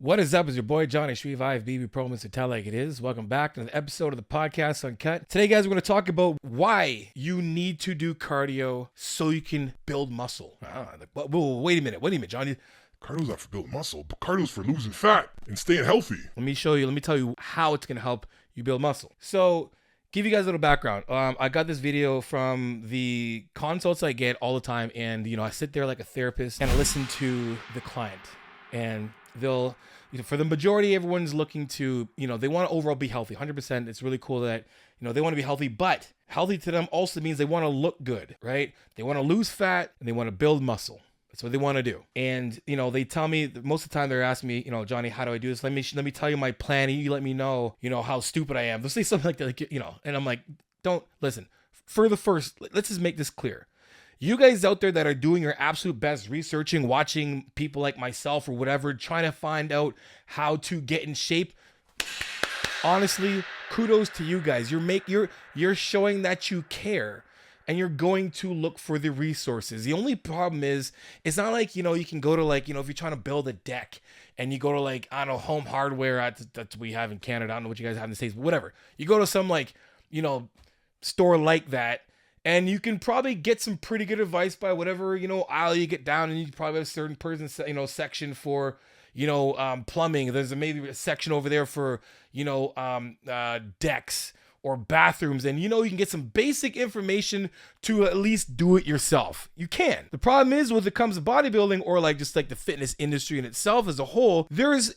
What is up? It's your boy Johnny Shrevive, BB Pro, Mr. Tell Like It Is. Welcome back to another episode of the podcast Uncut. Today, guys, we're going to talk about why you need to do cardio so you can build muscle. Wait a minute, Johnny. Cardio's not for building muscle, but cardio's for losing fat and staying healthy. Let me tell you how it's going to help you build muscle. So, give you guys a little background. I got this video from the consults I get all the time, and I sit there like a therapist and I listen to the client, and they'll, for the majority, everyone's looking to, they want to overall be healthy, 100%. It's really cool that, they want to be healthy, but healthy to them also means they want to look good, right? They want to lose fat and they want to build muscle. That's what they want to do. And, they tell me most of the time they're asking me, Johnny, how do I do this? Let me tell you my plan. And you let me know, how stupid I am. They'll say something like that, and I'm like, don't listen. Let's just make this clear. You guys out there that are doing your absolute best researching, watching people like myself or whatever, trying to find out how to get in shape. Honestly, kudos to you guys. You're showing that you care. And you're going to look for the resources. The only problem is, it's not like, you can go to if you're trying to build a deck and you go to Home Hardware that we have in Canada. I don't know what you guys have in the States, but whatever. You go to some store like that, and you can probably get some pretty good advice by whatever, aisle you get down, and you probably have a certain person, section for, plumbing. There's maybe a section over there for, decks or bathrooms, and you can get some basic information to at least do it yourself. You can. The problem is when it comes to bodybuilding or just the fitness industry in itself as a whole,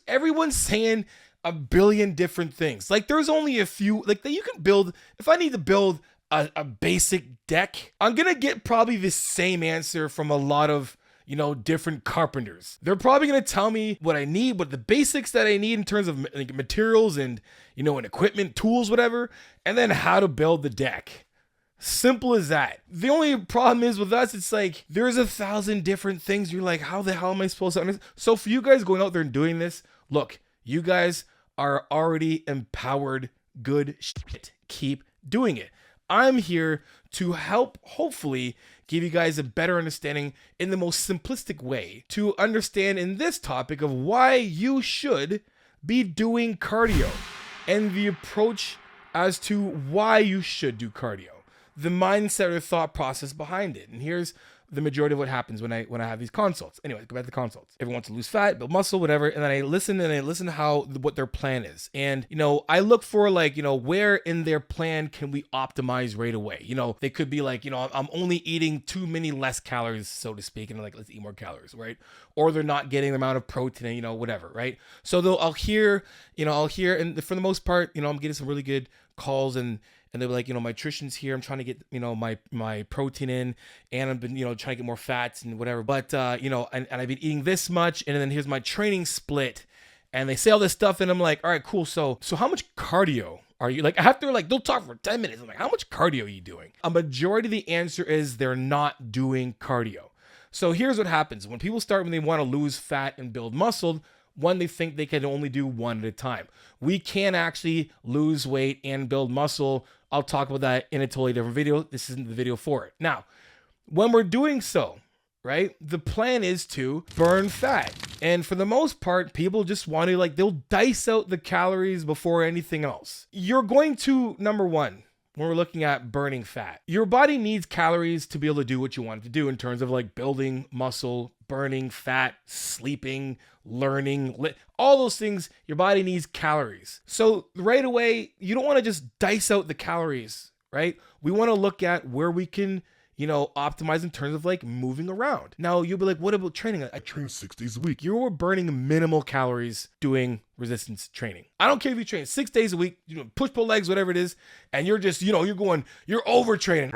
everyone's saying a billion different things. There's only a few that you can build. If I need to build a basic deck, I'm gonna get probably the same answer from a lot of different carpenters. They're probably going to tell me what I need, what the basics that I need in terms of materials and, and equipment, tools, whatever, and then how to build the deck. Simple as that. The only problem is with us, it's there's 1,000 different things. You're like, how the hell am I supposed to understand? So for you guys going out there and doing this, look, you guys are already empowered. Good shit. Keep doing it. I'm here to help, hopefully, give you guys a better understanding in the most simplistic way to understand in this topic of why you should be doing cardio and the approach as to why you should do cardio, the mindset or thought process behind it. And here's the majority of what happens when I have these consults. Anyway, go back to the consults. Everyone wants to lose fat, build muscle, whatever. And then I listen to what their plan is. And, I look for where in their plan can we optimize right away? They could be I'm only eating too many less calories, so to speak. And let's eat more calories, right? Or they're not getting the amount of protein, whatever, right? So I'll hear, and for the most part, I'm getting some really good calls and they'll be like, my nutrition's here. I'm trying to get, my protein in, and I've been, trying to get more fats and whatever. But, and I've been eating this much, and then here's my training split. And they say all this stuff, and I'm like, all right, cool. So how much cardio are you, after, they'll talk for 10 minutes. I'm like, how much cardio are you doing? A majority of the answer is they're not doing cardio. So here's what happens. When people start, when they want to lose fat and build muscle, one, they think they can only do one at a time. We can actually lose weight and build muscle. I'll talk about that in a totally different video. This isn't the video for it. Now, when we're doing so, right, the plan is to burn fat. And for the most part, people just want to, they'll dice out the calories before anything else. You're going to, number one, when we're looking at burning fat, your body needs calories to be able to do what you want it to do in terms of building muscle, burning fat, sleeping, learning, all those things. Your body needs calories. So right away, you don't want to just dice out the calories, right? We want to look at where we can, optimize in terms of moving around. Now you'll be like, what about training? I train 6 days a week. You're burning minimal calories doing resistance training. I don't care if you train 6 days a week, push-pull legs, whatever it is, and you're just, you're overtraining.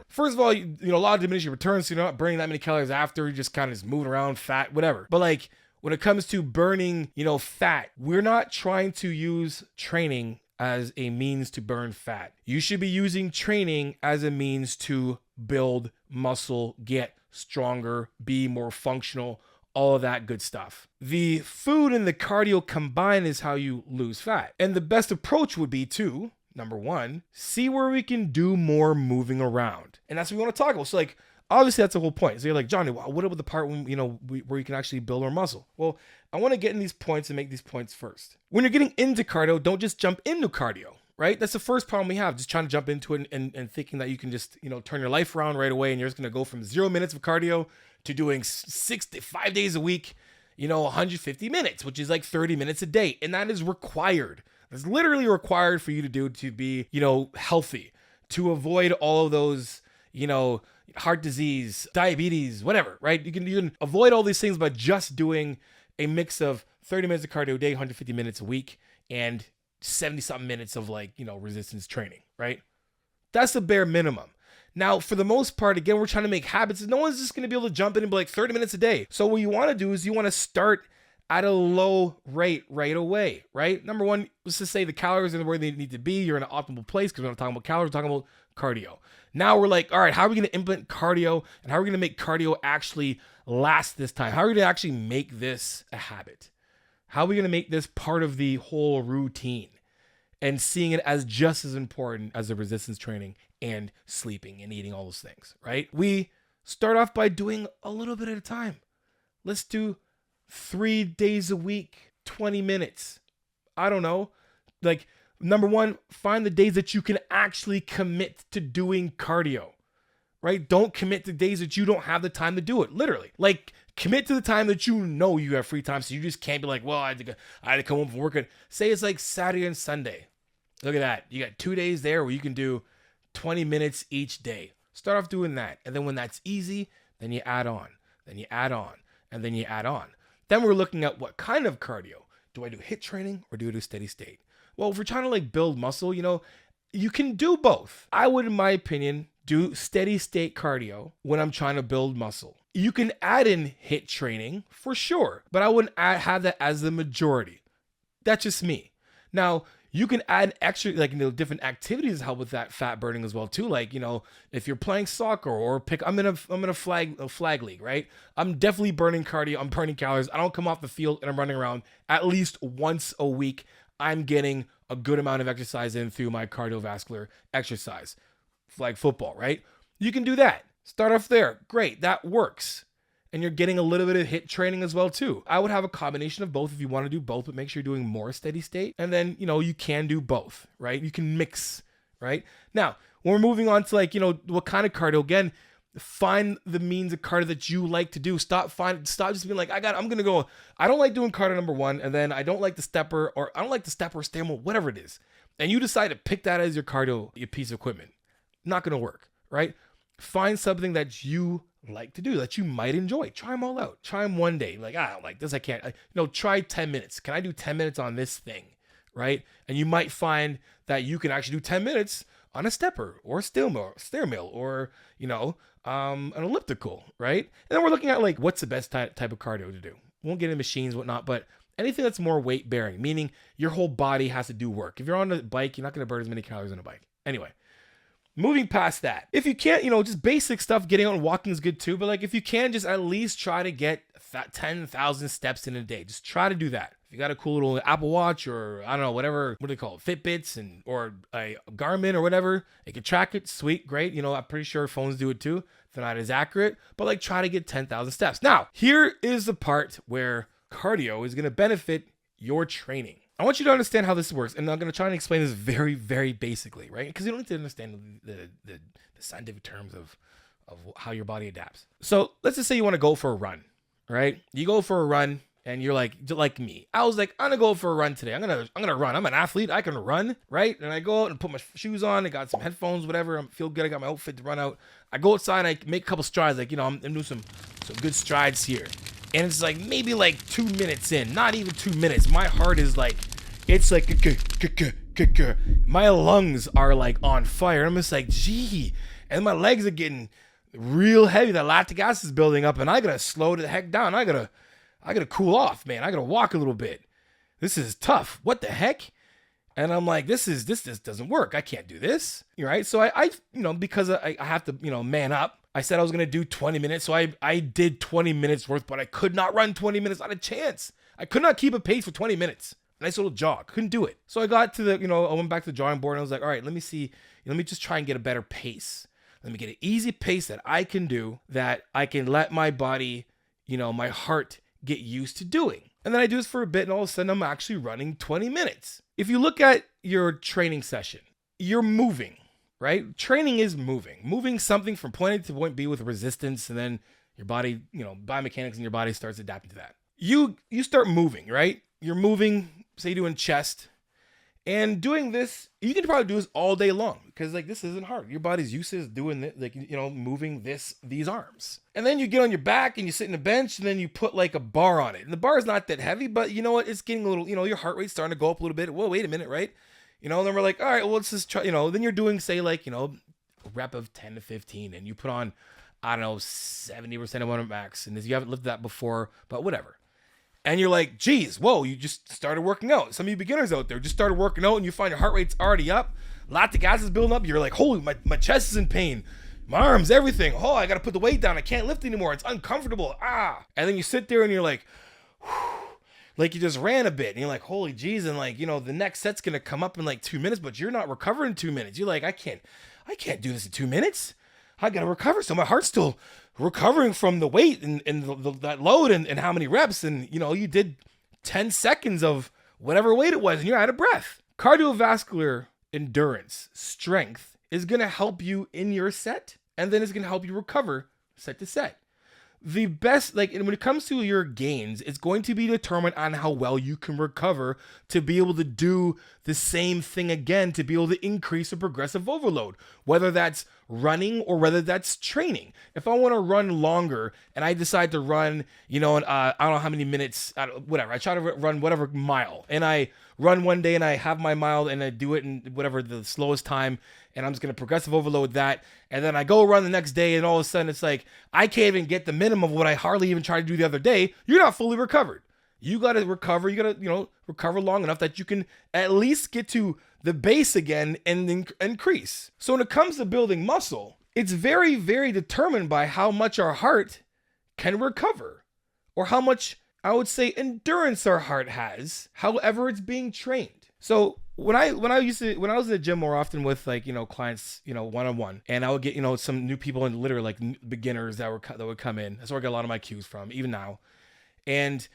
First of all, a lot of diminishing returns, so you're not burning that many calories after, you're just kind of moving around, fat, whatever. But when it comes to burning, fat, we're not trying to use training as a means to burn fat. You should be using training as a means to build muscle, get stronger, be more functional, all of that good stuff. The food and the cardio combined is how you lose fat. And the best approach would be to, number one, see where we can do more moving around. And that's what we want to talk about. So Obviously, that's the whole point. So you're like, Johnny, what about the part when, where you can actually build more muscle? Well, I want to get in these points and make these points first. When you're getting into cardio, don't just jump into cardio, right? That's the first problem we have, just trying to jump into it and thinking that you can just, turn your life around right away and you're just going to go from 0 minutes of cardio to doing 5 days a week, 150 minutes, which is like 30 minutes a day. And that is required. That's literally required for you to do to be, healthy, to avoid all of those, heart disease, diabetes, whatever, right? You can avoid all these things by just doing a mix of 30 minutes of cardio a day, 150 minutes a week, and 70 something minutes of resistance training, right? That's the bare minimum. Now, for the most part, again, we're trying to make habits. No one's just going to be able to jump in and be like 30 minutes a day. So what you want to do is you want to start at a low rate right away, right? Number one, let's just say the calories are where they need to be. You're in an optimal place because we're not talking about calories, we're talking about cardio. Now we're like, all right, how are we going to implement cardio and how are we going to make cardio actually last this time? How are we going to actually make this a habit? How are we going to make this part of the whole routine and seeing it as just as important as the resistance training and sleeping and eating all those things, right? We start off by doing a little bit at a time. Let's do 3 days a week, 20 minutes. I don't know. Number one, find the days that you can actually commit to doing cardio, right? Don't commit to days that you don't have the time to do it. Literally, commit to the time that you have free time. So you just can't be like, well, I had to come home from work. Say it's like Saturday and Sunday. Look at that. You got 2 days there where you can do 20 minutes each day. Start off doing that. And then when that's easy, then you add on, then you add on, and then you add on. Then we're looking at what kind of cardio. Do I do HIIT training or do I do steady state? Well, if we're trying to build muscle, you can do both. I would, in my opinion, do steady state cardio when I'm trying to build muscle. You can add in HIIT training for sure, but I wouldn't have that as the majority. That's just me. Now, you can add extra, different activities to help with that fat burning as well too. If you're playing soccer or I'm in a flag league, right? I'm definitely burning cardio. I'm burning calories. I don't come off the field and I'm running around at least once a week. I'm getting a good amount of exercise in through my cardiovascular exercise. Flag football, right? You can do that. Start off there. Great. That works. And you're getting a little bit of HIIT training as well too. I would have a combination of both if you want to do both, but make sure you're doing more steady state. And then, you can do both, right? You can mix, right? Now, when we're moving on to what kind of cardio, again, find the means of cardio that you like to do. Stop just being like, I'm going to go, I don't like doing cardio number one. And then I don't like the stepper or stairwell, whatever it is. And you decide to pick that as your cardio, your piece of equipment. Not going to work, right? Find something that you like to do that you might enjoy. Try them all out. Try them one day. I don't like this. I can't. Try 10 minutes. Can I do 10 minutes on this thing? Right? And you might find that you can actually do 10 minutes on a stepper or a stair mill or, an elliptical, right? And then we're looking at what's the best type of cardio to do. We won't get into machines, whatnot, but anything that's more weight bearing, meaning your whole body has to do work. If you're on a bike, you're not going to burn as many calories on a bike. Anyway. Moving past that, if you can't, just basic stuff, getting out and walking is good too. But if you can, just at least try to get 10,000 steps in a day. Just try to do that. If you got a cool little Apple Watch or I don't know, whatever, what do they call it? Fitbits or a Garmin or whatever, it can track it. Sweet, great. I'm pretty sure phones do it too. They're not as accurate, but try to get 10,000 steps. Now, here is the part where cardio is going to benefit your training. I want you to understand how this works, and I'm going to try and explain this very, very basically, right? Because you don't need to understand the scientific terms of how your body adapts. So let's just say you want to go for a run, right? You go for a run, and you're like me. I was like, I'm gonna go for a run today. I'm gonna run. I'm an athlete. I can run, right? And I go out and put my shoes on. I got some headphones, whatever. I feel good. I got my outfit to run out. I go outside. And I make a couple strides. I'm doing some good strides here. And it's maybe 2 minutes in, not even 2 minutes. My heart is my lungs are on fire. I'm just gee. And my legs are getting real heavy. The lactic acid is building up and I gotta slow the heck down. I gotta cool off, man. I gotta walk a little bit. This is tough. What the heck? And I'm like, this just doesn't work. I can't do this. Right. So I because I have to, man up. I said I was going to do 20 minutes. So I did 20 minutes worth, but I could not run 20 minutes. Not a chance. I could not keep a pace for 20 minutes. A nice little jog. Couldn't do it. So I got to I went back to the drawing board and I was like, all right, let me see. Let me just try and get a better pace. Let me get an easy pace that I can do, that I can let my body, my heart get used to doing. And then I do this for a bit, and all of a sudden I'm actually running 20 minutes. If you look at your training session, you're moving, right? Training is moving something from point A to point B with resistance, and then your body, biomechanics in your body starts adapting to that. You start moving, right? You're moving, say you're doing chest, and doing this, you can probably do this all day long because this isn't hard. Your body's used to doing this, moving these arms. And then you get on your back and you sit in a bench, and then you put a bar on it. And the bar is not that heavy, but you know what? It's getting a little, your heart rate's starting to go up a little bit. Whoa, wait a minute, right? And then we're like, all right, well, let's just try, then you're doing, say, a rep of 10 to 15, and you put on, 70% of one max. And you haven't lifted that before, but whatever. And you're like, geez, whoa, you just started working out. Some of you beginners out there just started working out, and you find your heart rate's already up. Lactic acid is building up. You're like, holy, my chest is in pain. My arms, everything. Oh, I got to put the weight down. I can't lift anymore. It's uncomfortable. And then you sit there and you're like, whew, you just ran a bit. And you're like, holy geez. And the next set's going to come up in 2 minutes, but you're not recovering in 2 minutes. You're like, I can't do this in 2 minutes. I got to recover. So my heart's still recovering from the weight and that load and how many reps. And, you did 10 seconds of whatever weight it was and you're out of breath. Cardiovascular endurance, strength is going to help you in your set, and then it's going to help you recover set to set. The best, when it comes to your gains, it's going to be determined on how well you can recover to be able to do the same thing again, to be able to increase a progressive overload, whether that's running or whether that's training. If I want to run longer and I decide to run, I don't know how many minutes, whatever, I try to run whatever mile, and I run one day and I have my mile and I do it in whatever the slowest time, and I'm just going to progressive overload that. And then I go run the next day, and all of a sudden it's like, I can't even get the minimum of what I hardly even tried to do the other day. You're not fully recovered. You got to recover. You got to, recover long enough that you can at least get to the base again and increase. So when it comes to building muscle, it's very, very determined by how much our heart can recover, or how much, I would say, endurance our heart has, however it's being trained. So when I was in the gym more often with clients, one-on-one, and I would get, some new people and literally beginners that would come in. That's where I get a lot of my cues from, even now. And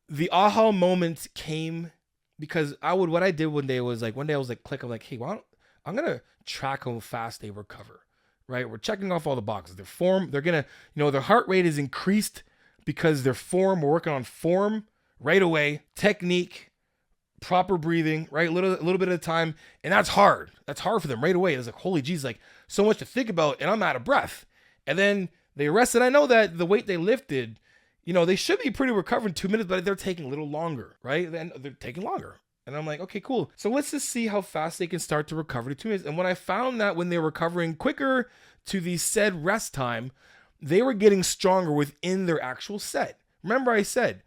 the aha moment came because what I did one day was click, I'm like, hey, I'm going to track how fast they recover, right? We're checking off all the boxes. Their form, they're going to, their heart rate is increased because their form, we're working on form right away, technique, proper breathing, right? A little bit at a time. And that's hard. That's hard for them right away. It's like, holy geez, so much to think about, and I'm out of breath. And then they rested. I know that the weight they lifted, they should be pretty recovered in 2 minutes, but they're taking a little longer, right? Then they're taking longer. And I'm like, okay, cool. So let's just see how fast they can start to recover to 2 minutes. And when I found that when they were recovering quicker to the said rest time, they were getting stronger within their actual set. Remember I said,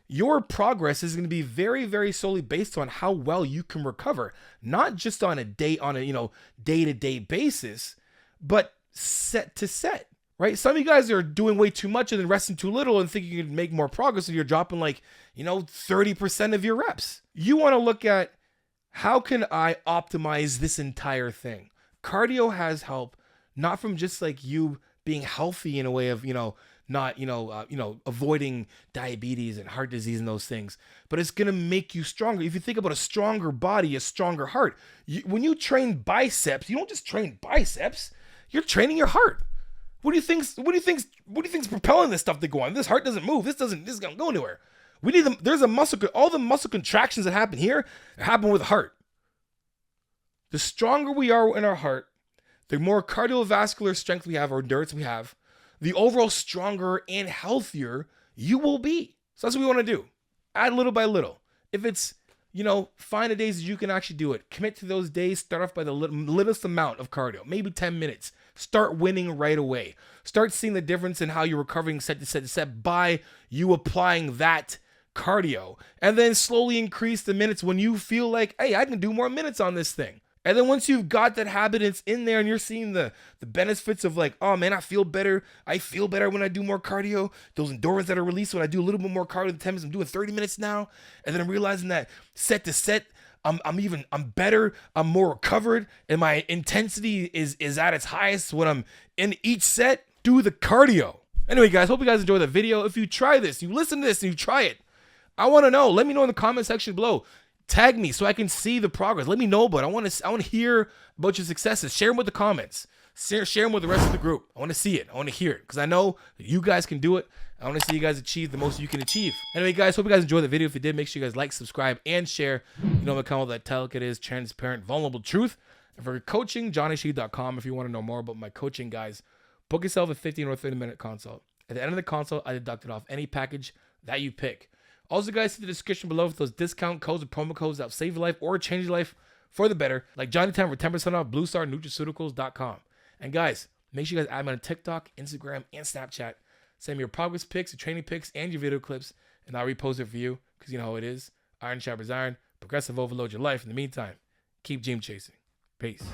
your progress is going to be very, very solely based on how well you can recover, not just on a day-to-day basis, but set to set, right? Some of you guys are doing way too much and then resting too little and thinking you can make more progress, and you're dropping 30% of your reps. You want to look at, how can I optimize this entire thing? Cardio has help, not from just you being healthy in a way of, not, avoiding diabetes and heart disease and those things, but it's going to make you stronger. If you think about a stronger body, a stronger heart, when you train biceps, you don't just train biceps, you're training your heart. What do you think's propelling this stuff to go on? This heart doesn't move. This isn't going to go anywhere. We need them. There's a muscle, all the muscle contractions that happen here happen with the heart. The stronger we are in our heart, the more cardiovascular strength we have, or endurance we have, the overall stronger and healthier you will be. So that's what we want to do. Add little by little. If it's, find the days that you can actually do it. Commit to those days. Start off by the littlest amount of cardio, maybe 10 minutes. Start winning right away. Start seeing the difference in how you're recovering set to set to set by you applying that cardio. And then slowly increase the minutes when you feel like, hey, I can do more minutes on this thing. And then once you've got that habit, it's in there and you're seeing the benefits of oh man, I feel better. I feel better when I do more cardio. Those endorphins that are released when I do a little bit more cardio than 10 minutes, I'm doing 30 minutes now. And then I'm realizing that set to set, I'm better, I'm more recovered, and my intensity is at its highest when I'm in each set. Do the cardio. Anyway, guys, hope you guys enjoy the video. If you try this, you listen to this and you try it, I want to know. Let me know in the comment section below. Tag me so I can see the progress. Let me know, but I want to hear about your successes. Share them with the comments. Share them with the rest of the group. I want to see it. I want to hear it because I know that you guys can do it. I want to see you guys achieve the most you can achieve. Anyway, guys, hope you guys enjoyed the video. If you did, make sure you guys like, subscribe, and share. You know my comment that tell it is transparent, vulnerable truth. And for coaching, johnnyshe.com. If you want to know more about my coaching, guys, book yourself a 15 or 30-minute consult. At the end of the consult, I deduct it off any package that you pick. Also, guys, see the description below for those discount codes or promo codes that will save your life or change your life for the better. Like Johnny Time for 10% off BlueStarNutraceuticals.com. And guys, make sure you guys add me on TikTok, Instagram, and Snapchat. Send me your progress pics, your training pics, and your video clips, and I'll repost it for you because you know how it is. Iron sharpens iron. Progressive overload your life. In the meantime, keep dream chasing. Peace.